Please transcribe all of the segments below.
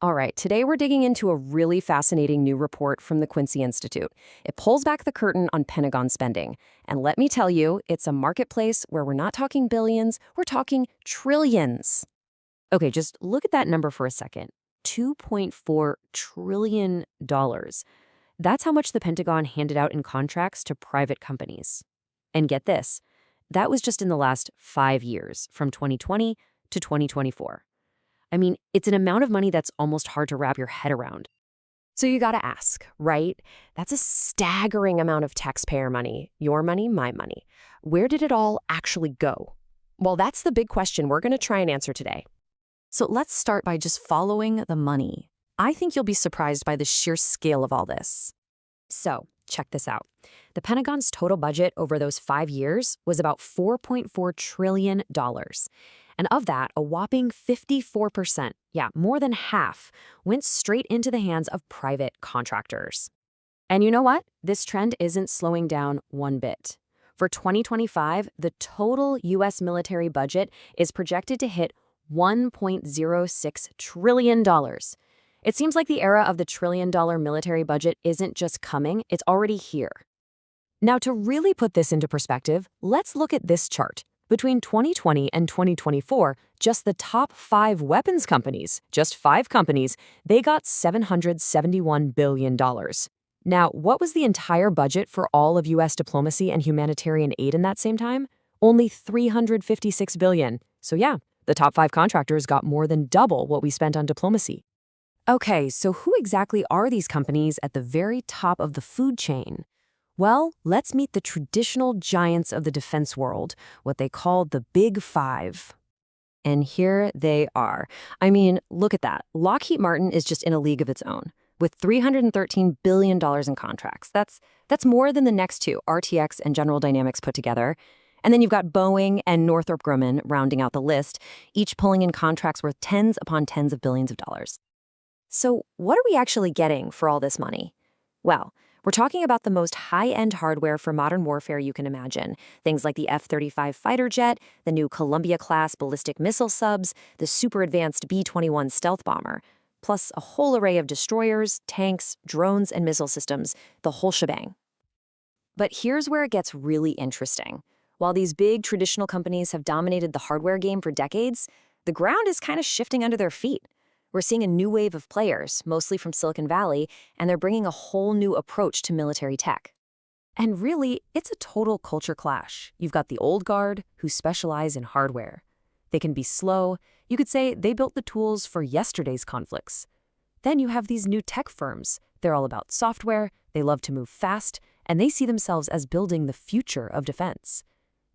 All right, today we're digging into a really fascinating new report from the Quincy Institute. It pulls back the curtain on Pentagon spending. And let me tell you, it's a marketplace where we're not talking billions, we're talking trillions. Okay, just look at that number for a second. $2.4 trillion. That's how much the Pentagon handed out in contracts to private companies. And get this, that was just in the last 5 years, from 2020 to 2024. I mean, it's an amount of money that's almost hard to wrap your head around. So you gotta ask, right? That's a staggering amount of taxpayer money. Your money, my money. Where did it all actually go? Well, that's the big question we're gonna try and answer today. So let's start by just following the money. I think you'll be surprised by the sheer scale of all this. So, check this out. The Pentagon's total budget over those 5 years was about $4.4 trillion. And of that, a whopping 54%, yeah, more than half, went straight into the hands of private contractors. And you know what? This trend isn't slowing down one bit. For 2025, the total U.S. military budget is projected to hit $1.06 trillion. It seems like the era of the trillion-dollar military budget isn't just coming, it's already here. Now, to really put this into perspective, let's look at this chart. Between 2020 and 2024, just the top 5 weapons companies, just 5 companies, they got $771 billion. Now, what was the entire budget for all of U.S. diplomacy and humanitarian aid in that same time? Only $356 billion. So yeah, the top 5 contractors got more than double what we spent on diplomacy. Okay, so who exactly are these companies at the very top of the food chain? Well, let's meet the traditional giants of the defense world, what they call the Big Five. And here they are. I mean, look at that. Lockheed Martin is just in a league of its own, with $313 billion in contracts. That's more than the next two, RTX and General Dynamics put together. And then you've got Boeing and Northrop Grumman rounding out the list, each pulling in contracts worth tens upon tens of billions of dollars. So what are we actually getting for all this money? Well, we're talking about the most high-end hardware for modern warfare you can imagine. Things like the F-35 fighter jet, the new Columbia-class ballistic missile subs, the super-advanced B-21 stealth bomber, plus a whole array of destroyers, tanks, drones, and missile systems, the whole shebang. But here's where it gets really interesting. While these big traditional companies have dominated the hardware game for decades, the ground is kind of shifting under their feet. We're seeing a new wave of players, mostly from Silicon Valley, and they're bringing a whole new approach to military tech. And really, it's a total culture clash. You've got the old guard, who specialize in hardware. They can be slow. You could say they built the tools for yesterday's conflicts. Then you have these new tech firms. They're all about software, they love to move fast, and they see themselves as building the future of defense.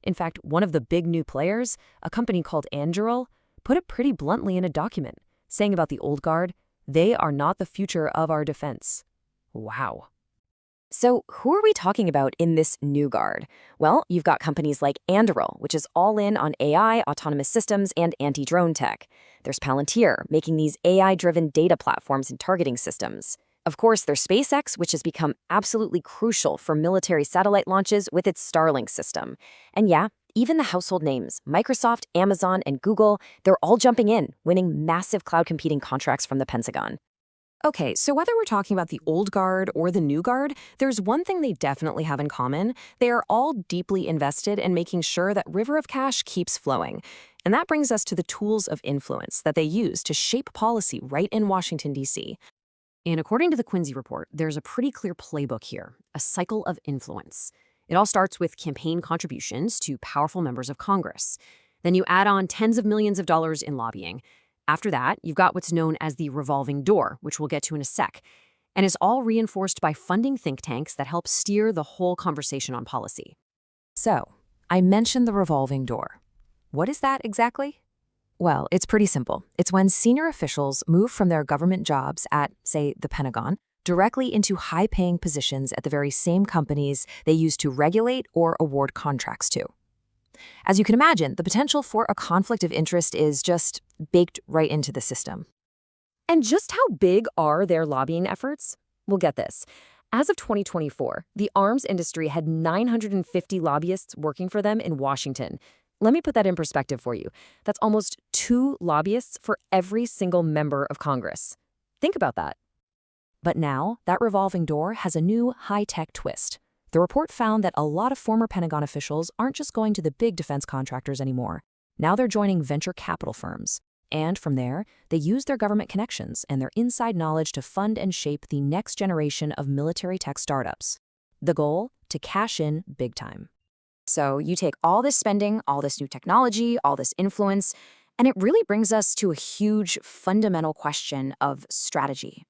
In fact, one of the big new players, a company called Anduril, put it pretty bluntly in a document, saying about the old guard, they are not the future of our defense. Wow. So who are we talking about in this new guard? Well, you've got companies like Anduril, which is all in on AI, autonomous systems, and anti-drone tech. There's Palantir, making these AI-driven data platforms and targeting systems. Of course, there's SpaceX, which has become absolutely crucial for military satellite launches with its Starlink system. And yeah, even the household names, Microsoft, Amazon, and Google, they're all jumping in, winning massive cloud computing contracts from the Pentagon. Okay, so whether we're talking about the old guard or the new guard, there's one thing they definitely have in common. They are all deeply invested in making sure that river of cash keeps flowing. And that brings us to the tools of influence that they use to shape policy right in Washington, D.C. And according to the Quincy report, there's a pretty clear playbook here, a cycle of influence. It all starts with campaign contributions to powerful members of Congress. Then you add on tens of millions of dollars in lobbying. After that, you've got what's known as the revolving door, which we'll get to in a sec, and is all reinforced by funding think tanks that help steer the whole conversation on policy. So, I mentioned the revolving door. What is that exactly? Well, it's pretty simple. It's when senior officials move from their government jobs at, say, the Pentagon, directly into high-paying positions at the very same companies they use to regulate or award contracts to. As you can imagine, the potential for a conflict of interest is just baked right into the system. And just how big are their lobbying efforts? Well, get this. As of 2024, the arms industry had 950 lobbyists working for them in Washington. Let me put that in perspective for you. That's almost 2 lobbyists for every single member of Congress. Think about that. But now, that revolving door has a new high-tech twist. The report found that a lot of former Pentagon officials aren't just going to the big defense contractors anymore. Now they're joining venture capital firms. And from there, they use their government connections and their inside knowledge to fund and shape the next generation of military tech startups. The goal? To cash in big time. So you take all this spending, all this new technology, all this influence, and it really brings us to a huge fundamental question of strategy.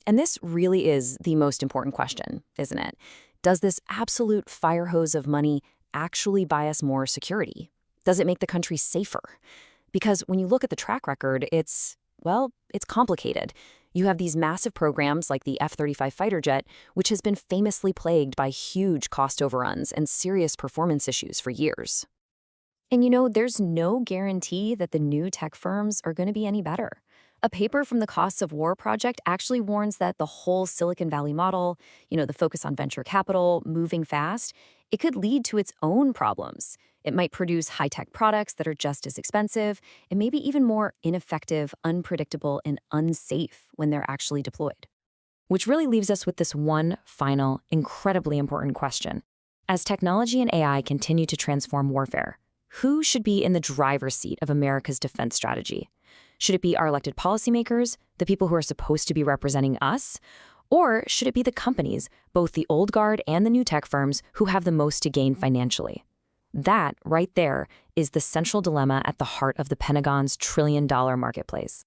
And this really is the most important question, isn't it? Does this absolute fire hose of money actually buy us more security? Does it make the country safer? Because when you look at the track record, it's complicated. You have these massive programs like the F-35 fighter jet, which has been famously plagued by huge cost overruns and serious performance issues for years. And there's no guarantee that the new tech firms are going to be any better. A paper from the Costs of War Project actually warns that the whole Silicon Valley model, the focus on venture capital, moving fast, it could lead to its own problems. It might produce high-tech products that are just as expensive and maybe even more ineffective, unpredictable, and unsafe when they're actually deployed. Which really leaves us with this one final, incredibly important question. As technology and AI continue to transform warfare, who should be in the driver's seat of America's defense strategy? Should it be our elected policymakers, the people who are supposed to be representing us? Or should it be the companies, both the old guard and the new tech firms, who have the most to gain financially? That, right there, is the central dilemma at the heart of the Pentagon's trillion-dollar marketplace.